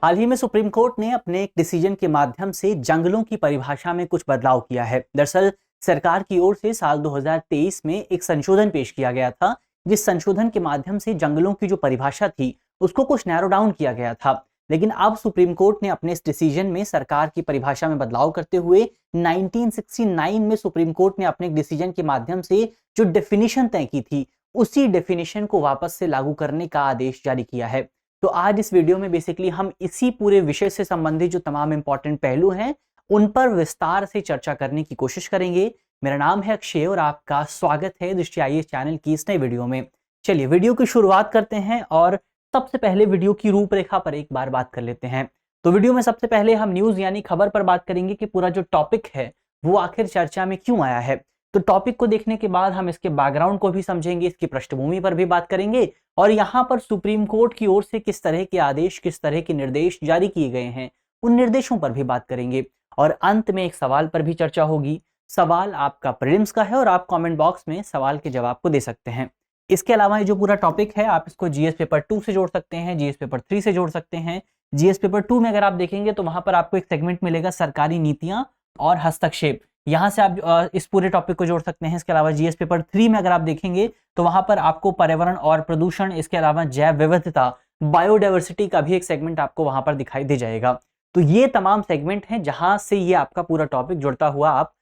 हाल ही में supreme court ने अपने एक डिसीजन के माध्यम से जंगलों की परिभाषा में कुछ बदलाव किया है। दरअसल सरकार की ओर से साल 2023 में एक संशोधन पेश किया गया था, जिस संशोधन के माध्यम से जंगलों की जो परिभाषा थी उसको कुछ नैरो डाउन किया गया था। लेकिन अब सुप्रीम कोर्ट ने अपने इस डिसीजन में सरकार की परिभाषा में बदलाव करते हुए 1969 में सुप्रीम कोर्ट ने अपने डिसीजन के माध्यम से जो डेफिनेशन तय की थी उसी डेफिनेशन को वापस से लागू करने का आदेश जारी किया है। तो आज इस वीडियो में बेसिकली हम इसी पूरे विषय से संबंधित जो तमाम इंपॉर्टेंट पहलू हैं उन पर विस्तार से चर्चा करने की कोशिश करेंगे। मेरा नाम है अक्षय और आपका स्वागत है दृष्टि आईएएस चैनल की इस नए वीडियो में। चलिए वीडियो की शुरुआत करते हैं और सबसे पहले वीडियो की रूपरेखा पर एक बार बात कर लेते हैं। तो वीडियो में सबसे पहले हम न्यूज यानी खबर पर बात करेंगे कि पूरा जो टॉपिक है वो आखिर चर्चा में क्यों आया है। तो टॉपिक को देखने के बाद हम इसके बैकग्राउंड को भी समझेंगे, इसकी पृष्ठभूमि पर भी बात करेंगे और यहाँ पर सुप्रीम कोर्ट की ओर से किस तरह के आदेश, किस तरह के निर्देश जारी किए गए हैं उन निर्देशों पर भी बात करेंगे और अंत में एक सवाल पर भी चर्चा होगी। सवाल आपका प्रीलिम्स का है और आप कमेंट बॉक्स में सवाल के जवाब को दे सकते हैं। इसके अलावा ये जो पूरा टॉपिक है आप इसको जीएस पेपर 2 से जोड़ सकते हैं, जीएस पेपर 3 से जोड़ सकते हैं। जीएस पेपर 2 में अगर आप देखेंगे तो वहां पर आपको एक सेगमेंट मिलेगा सरकारी नीतियां और हस्तक्षेप, यहां से आप इस पूरे टॉपिक को जोड़ सकते हैं। इसके अलावा जीएस पेपर 3 में अगर आप देखेंगे तो वहां पर आपको पर्यावरण और प्रदूषण, इसके अलावा जैव विविधता, बायोडायवर्सिटी का भी एक सेगमेंट आपको वहां पर दिखाई दे जाएगा। तो ये तमाम सेगमेंट हैं जहां से ये आपका पूरा टॉपिक जुड़ता हुआ आप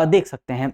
देख सकते हैं।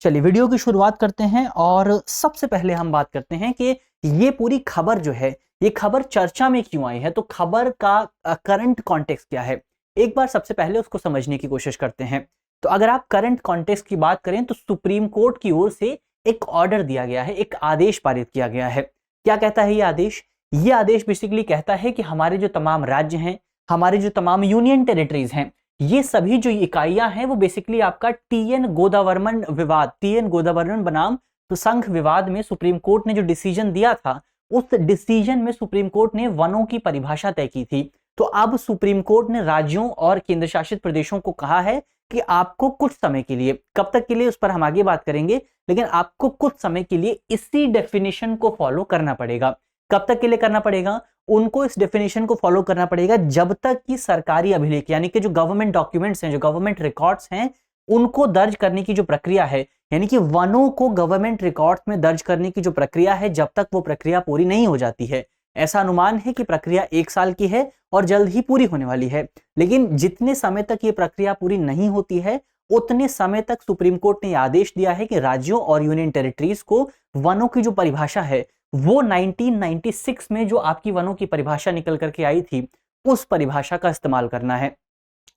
चलिए वीडियो की शुरुआत करते हैं और सबसे पहले हम बात करते हैं कि ये पूरी खबर जो है ये खबर चर्चा में क्यों आई है। तो खबर का करंट कॉन्टेक्स्ट क्या है, एक बार सबसे पहले उसको समझने की कोशिश करते हैं। तो अगर आप करंट कॉन्टेक्स्ट की बात करें तो सुप्रीम कोर्ट की ओर से एक ऑर्डर दिया गया है, एक आदेश पारित किया गया है। क्या कहता है ये आदेश? ये आदेश बेसिकली कहता है कि हमारे जो तमाम राज्य हैं, हमारे जो तमाम यूनियन टेरिटरीज हैं, ये सभी जो इकाइयां हैं वो बेसिकली आपका टीएन गोदावरमन विवाद, टीएन गोदावरमन बनाम तो संघ विवाद में सुप्रीम कोर्ट ने जो डिसीजन दिया था उस डिसीजन में सुप्रीम कोर्ट ने वनों की परिभाषा तय की थी। तो अब सुप्रीम कोर्ट ने राज्यों और केंद्र शासित प्रदेशों को कहा है कि आपको कुछ समय के लिए, कब तक के लिए उस पर हम आगे बात करेंगे, लेकिन आपको कुछ समय के लिए इसी डेफिनेशन को फॉलो करना पड़ेगा। कब तक के लिए करना पड़ेगा? उनको इस डेफिनेशन को फॉलो करना पड़ेगा जब तक कि सरकारी अभिलेख यानी कि जो गवर्नमेंट डॉक्यूमेंट्स हैं, जो गवर्नमेंट रिकॉर्ड्स हैं, उनको दर्ज करने की जो प्रक्रिया है, यानी कि वनों को गवर्नमेंट रिकॉर्ड्स में दर्ज करने की जो प्रक्रिया है, जब तक वो प्रक्रिया पूरी नहीं हो जाती है। ऐसा अनुमान है कि प्रक्रिया 1 साल की है और जल्द ही पूरी होने वाली है। लेकिन जितने समय तक ये प्रक्रिया पूरी नहीं होती है उतने समय तक सुप्रीम कोर्ट ने आदेश दिया है कि राज्यों और यूनियन टेरिटरीज को वनों की जो परिभाषा है वो 1996 में जो आपकी वनों की परिभाषा निकल करके आई थी उस परिभाषा का इस्तेमाल करना है।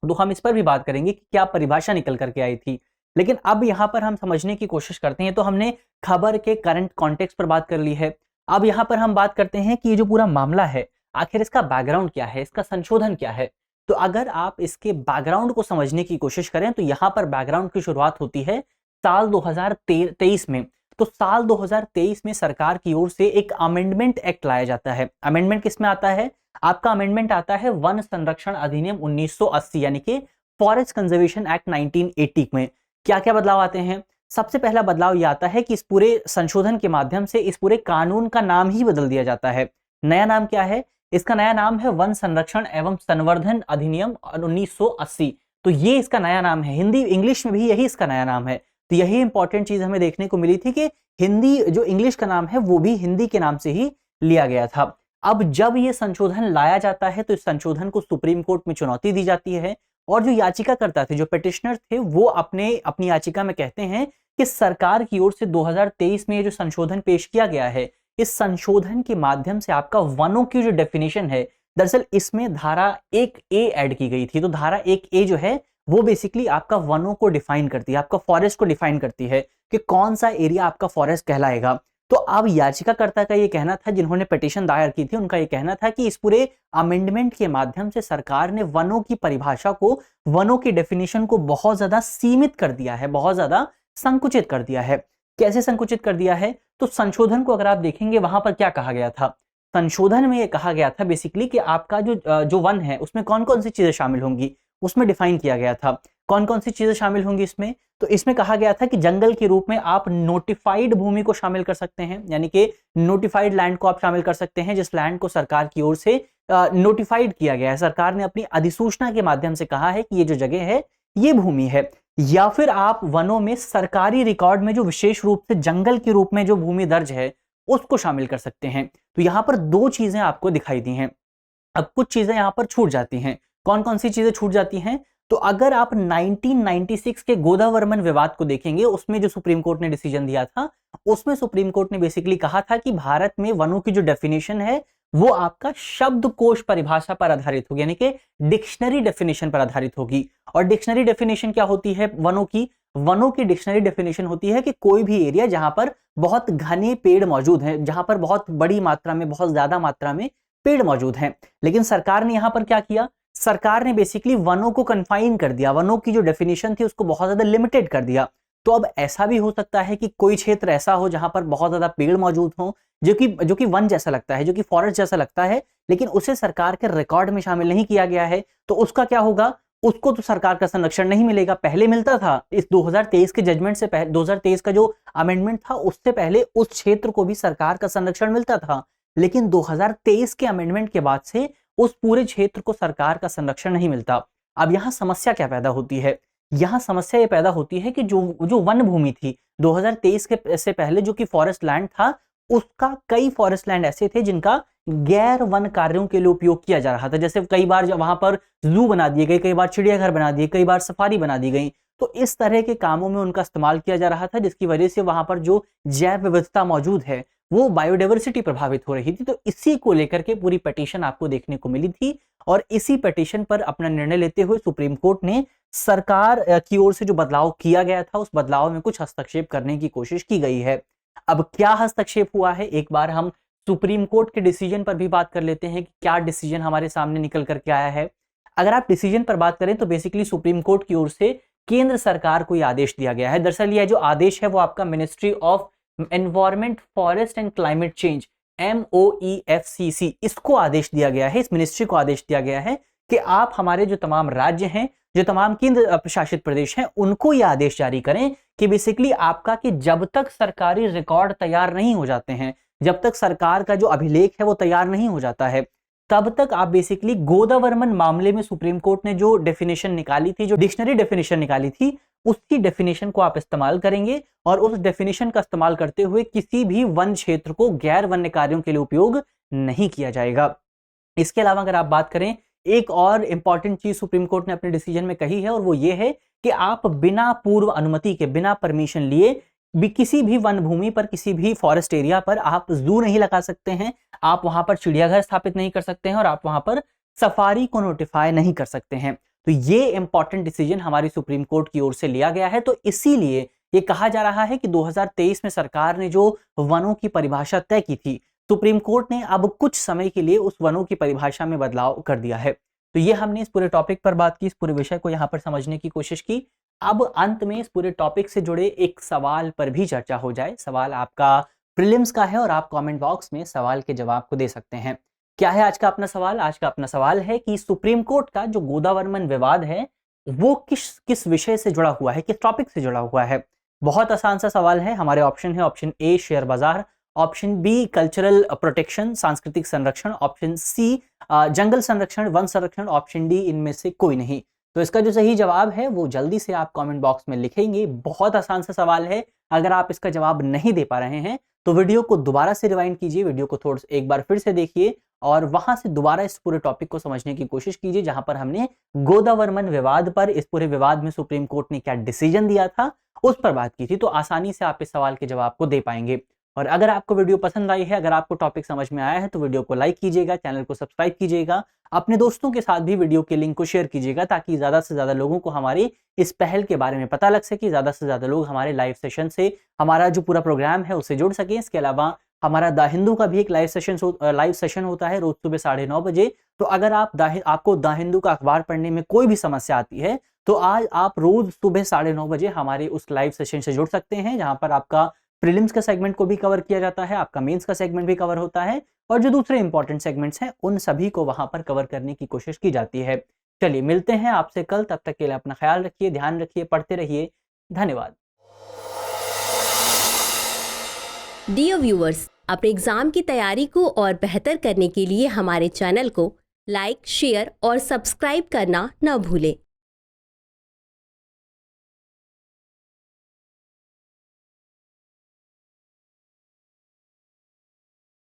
तो हम इस पर भी बात करेंगे कि क्या परिभाषा निकल करके आई थी। लेकिन अब यहां पर हम समझने की कोशिश करते हैं। तो हमने खबर के करंट कॉन्टेक्स्ट पर बात कर ली है। अब यहां पर हम बात करते हैं कि ये जो पूरा मामला है आखिर इसका बैकग्राउंड क्या है, इसका संशोधन क्या है। तो अगर आप इसके बैकग्राउंड को समझने की कोशिश करें तो यहां पर बैकग्राउंड की शुरुआत होती है साल 2023 में। तो साल 2023 में सरकार की ओर से एक अमेंडमेंट एक्ट लाया जाता है। अमेंडमेंट किसमें आता है? आपका अमेंडमेंट आता है वन संरक्षण अधिनियम 1980 यानी कि फॉरेस्ट कंजर्वेशन एक्ट 1980 में। क्या क्या बदलाव आते हैं? सबसे पहला बदलाव यह आता है कि इस पूरे संशोधन के माध्यम से इस पूरे कानून का नाम ही बदल दिया जाता है। नया नाम क्या है? इसका नया नाम है वन संरक्षण एवं संवर्धन अधिनियम 1980। तो ये इसका नया नाम है। हिंदी इंग्लिश में भी यही इसका नया नाम है। तो यही इंपॉर्टेंट चीज हमें देखने को मिली थी कि हिंदी जो इंग्लिश का नाम है वो भी हिंदी के नाम से ही लिया गया था। अब जब ये संशोधन लाया जाता है तो इस संशोधन को सुप्रीम कोर्ट में चुनौती दी जाती है और जो याचिकाकर्ता थे, जो पिटिशनर थे, वो अपनी याचिका में कहते हैं कि सरकार की ओर से 2023 में ये जो संशोधन पेश किया गया है, इस संशोधन के माध्यम से आपका वनों की जो डेफिनेशन है, दरअसल इसमें धारा 1A ऐड की गई थी। तो धारा 1A जो है वो बेसिकली आपका वनों को डिफाइन करती है, आपका फॉरेस्ट को डिफाइन करती है कि कौन सा एरिया आपका फॉरेस्ट कहलाएगा। तो अब याचिकाकर्ता का ये कहना था, जिन्होंने पिटीशन दायर की थी, उनका ये कहना था कि इस पूरे अमेंडमेंट के माध्यम से सरकार ने वनों की परिभाषा को, वनों की डेफिनेशन को बहुत ज्यादा सीमित कर दिया है, बहुत ज्यादा संकुचित कर दिया है। कैसे संकुचित कर दिया है? तो संशोधन को अगर आप देखेंगे वहां पर क्या कहा गया था, संशोधन में ये कहा गया था बेसिकली कि आपका जो वन है उसमें कौन कौन सी चीजें शामिल होंगी, उसमें डिफाइन किया गया था। कौन कौन सी चीजें शामिल होंगी इसमें? तो इसमें कहा गया था कि जंगल के रूप में आप नोटिफाइड भूमि को शामिल कर सकते हैं, यानी कि नोटिफाइड लैंड को आप शामिल कर सकते हैं जिस लैंड को सरकार की ओर से नोटिफाइड किया गया है, सरकार ने अपनी अधिसूचना के माध्यम से कहा है कि ये जो जगह है ये भूमि है। या फिर आप वनों में सरकारी रिकॉर्ड में जो विशेष रूप से जंगल के रूप में जो भूमि दर्ज है उसको शामिल कर सकते हैं। तो यहां पर दो चीजें आपको दिखाई दी हैं। अब कुछ चीजें यहां पर छूट जाती हैं। कौन कौन सी चीजें छूट जाती हैं? तो अगर आप 1996 के गोदावर्मन विवाद को देखेंगे, उसमें जो सुप्रीम कोर्ट ने डिसीजन दिया था, उसमें सुप्रीम कोर्ट ने बेसिकली कहा था कि भारत में वनों की जो डेफिनेशन है वो आपका शब्दकोश परिभाषा पर आधारित होगी, यानी कि डिक्शनरी डेफिनेशन पर आधारित होगी। और डिक्शनरी डेफिनेशन क्या होती है वनों की? वनों की डिक्शनरी डेफिनेशन होती है कि कोई भी एरिया जहां पर बहुत घने पेड़ मौजूद हैं, जहां पर बहुत बड़ी मात्रा में, बहुत ज्यादा मात्रा में पेड़ मौजूद हैं। लेकिन सरकार ने यहां पर क्या किया? सरकार ने बेसिकली वनों को कन्फाइन कर दिया, वनों की जो डेफिनेशन थी उसको बहुत ज्यादा लिमिटेड कर दिया। तो अब ऐसा भी हो सकता है कि कोई क्षेत्र ऐसा हो जहां पर बहुत ज्यादा पेड़ मौजूद हो, जो कि वन जैसा लगता है, जो कि फॉरेस्ट जैसा लगता है, लेकिन उसे सरकार के रिकॉर्ड में शामिल नहीं किया गया है। तो उसका क्या होगा? उसको तो सरकार का संरक्षण नहीं मिलेगा। पहले मिलता था, इस 2023 के जजमेंट से पहले, 2023 का जो अमेंडमेंट था उससे पहले उस क्षेत्र को भी सरकार का संरक्षण मिलता था। लेकिन 2023 के अमेंडमेंट के बाद से उस पूरे क्षेत्र को सरकार का संरक्षण नहीं मिलता। अब यहां समस्या क्या पैदा होती है? यहां समस्या ये पैदा होती है कि जो वन भूमि थी 2023 के से पहले, जो कि फॉरेस्ट लैंड था, उसका कई फॉरेस्ट लैंड ऐसे थे जिनका गैर वन कार्यों के लिए उपयोग किया जा रहा था। जैसे कई बार जब वहां पर जू बना दिए गए, कई बार चिड़ियाघर बना दिए, कई बार सफारी बना दी गई, तो इस तरह के कामों में उनका इस्तेमाल किया जा रहा था, जिसकी वजह से वहां पर जो जैव विविधता मौजूद है वो बायोडाइवर्सिटी प्रभावित हो रही थी। तो इसी को लेकर के पूरी पिटीशन आपको देखने को मिली थी। और इसी पिटीशन पर अपना निर्णय लेते हुए सुप्रीम कोर्ट ने सरकार की ओर से जो बदलाव किया गया था उस बदलाव में कुछ हस्तक्षेप करने की कोशिश की गई है। अब क्या हस्तक्षेप हुआ है, एक बार हम सुप्रीम कोर्ट के डिसीजन पर भी बात कर लेते हैं कि क्या डिसीजन हमारे सामने निकल करके आया है। अगर आप डिसीजन पर बात करें तो बेसिकली सुप्रीम कोर्ट की ओर से केंद्र सरकार को यह आदेश दिया गया है। दरअसल यह जो आदेश है वो आपका ministry of environment, forest and climate change, MOEFCC, इसको आदेश दिया गया है, इस मिनिस्ट्री को आदेश दिया गया है कि आप हमारे जो तमाम राज्य हैं, जो तमाम केंद्र प्रशासित प्रदेश हैं, उनको यह आदेश जारी करें कि बेसिकली आपका कि जब तक सरकारी रिकॉर्ड तैयार नहीं हो जाते हैं, जब तक सरकार का जो अभिलेख है वो तैयार नहीं हो जाता है, तब तक आप बेसिकली गोदावर्मन मामले में सुप्रीम कोर्ट ने जो डेफिनेशन निकाली थी, जो डिक्शनरी डेफिनेशन निकाली थी, उसकी डेफिनेशन को आप इस्तेमाल करेंगे और उस डेफिनेशन का इस्तेमाल करते हुए किसी भी वन क्षेत्र को गैर वन्य कार्यों के लिए उपयोग नहीं किया जाएगा। इसके अलावा अगर आप बात करें, एक और इंपॉर्टेंट चीज सुप्रीम कोर्ट ने अपने डिसीजन में कही है और वो ये है कि आप बिना पूर्व अनुमति के, बिना परमिशन लिए भी किसी भी वन भूमि पर, किसी भी फॉरेस्ट एरिया पर आप जू नहीं लगा सकते हैं, आप वहां पर चिड़ियाघर स्थापित नहीं कर सकते हैं और आप वहां पर सफारी को नोटिफाई नहीं कर सकते हैं। तो ये इंपॉर्टेंट डिसीजन हमारी सुप्रीम कोर्ट की ओर से लिया गया है। तो इसीलिए ये कहा जा रहा है कि 2023 में सरकार ने जो वनों की परिभाषा तय की थी, सुप्रीम कोर्ट ने अब कुछ समय के लिए उस वनों की परिभाषा में बदलाव कर दिया है। तो ये हमने इस पूरे टॉपिक पर बात की, इस पूरे विषय को यहाँ पर समझने की कोशिश की। अब अंत में इस पूरे टॉपिक से जुड़े एक सवाल पर भी चर्चा हो जाए। सवाल आपका प्रीलिम्स का है और आप कमेंट बॉक्स में सवाल के जवाब को दे सकते हैं। क्या है आज का अपना सवाल? आज का अपना सवाल है कि सुप्रीम कोर्ट का जो गोदावर्मन विवाद है वो किस विषय से जुड़ा हुआ है, किस टॉपिक से जुड़ा हुआ है। बहुत आसान सा सवाल है। हमारे ऑप्शन है, ऑप्शन ए शेयर बाजार, ऑप्शन बी कल्चरल प्रोटेक्शन, सांस्कृतिक संरक्षण, ऑप्शन सी जंगल संरक्षण, वन संरक्षण, ऑप्शन डी इनमें से कोई नहीं। तो इसका जो सही जवाब है वो जल्दी से आप कमेंट बॉक्स में लिखेंगे। बहुत आसान सा सवाल है। अगर आप इसका जवाब नहीं दे पा रहे हैं तो वीडियो को दोबारा से रिवाइंड कीजिए, वीडियो को थोड़ा एक बार फिर से देखिए और वहां से दोबारा इस पूरे टॉपिक को समझने की कोशिश कीजिए, जहां पर हमने गोदावर्मन विवाद पर, इस पूरे विवाद में सुप्रीम कोर्ट ने क्या डिसीजन दिया था उस पर बात की थी। तो आसानी से आप इस सवाल के जवाब को दे पाएंगे। और अगर आपको वीडियो पसंद आई है, अगर आपको टॉपिक समझ में आया है तो वीडियो को लाइक कीजिएगा, चैनल को सब्सक्राइब कीजिएगा, अपने दोस्तों के साथ भी वीडियो के लिंक को शेयर कीजिएगा ताकि ज्यादा से ज्यादा लोगों को हमारी इस पहल के बारे में पता लग सके, ज्यादा से ज्यादा लोग हमारे लाइव सेशन से, हमारा जो पूरा प्रोग्राम है उससे जुड़ सके। इसके अलावा हमारा द हिंदू का भी एक लाइव सेशन होता है रोज सुबह 9:30 बजे। तो अगर आपको द हिंदू का अखबार पढ़ने में कोई भी समस्या आती है तो आज आप रोज सुबह 9:30 बजे हमारे उस लाइव सेशन से जुड़ सकते हैं, जहां पर आपका प्रीलिम्स का सेगमेंट को भी कवर किया जाता है, आपका मेंस का सेगमेंट भी कवर होता है और जो दूसरे इंपॉर्टेंट सेगमेंट्स हैं उन सभी को वहां पर कवर करने की कोशिश की जाती है। चलिए मिलते हैं आपसे कल, तब तक के लिए अपना ख्याल रखिए, ध्यान रखिए, पढ़ते रहिए। धन्यवाद। डियर व्यूअर्स, अपने एग्जाम की तैयारी को और बेहतर करने के लिए हमारे चैनल को लाइक, शेयर और सब्सक्राइब करना न भूलें।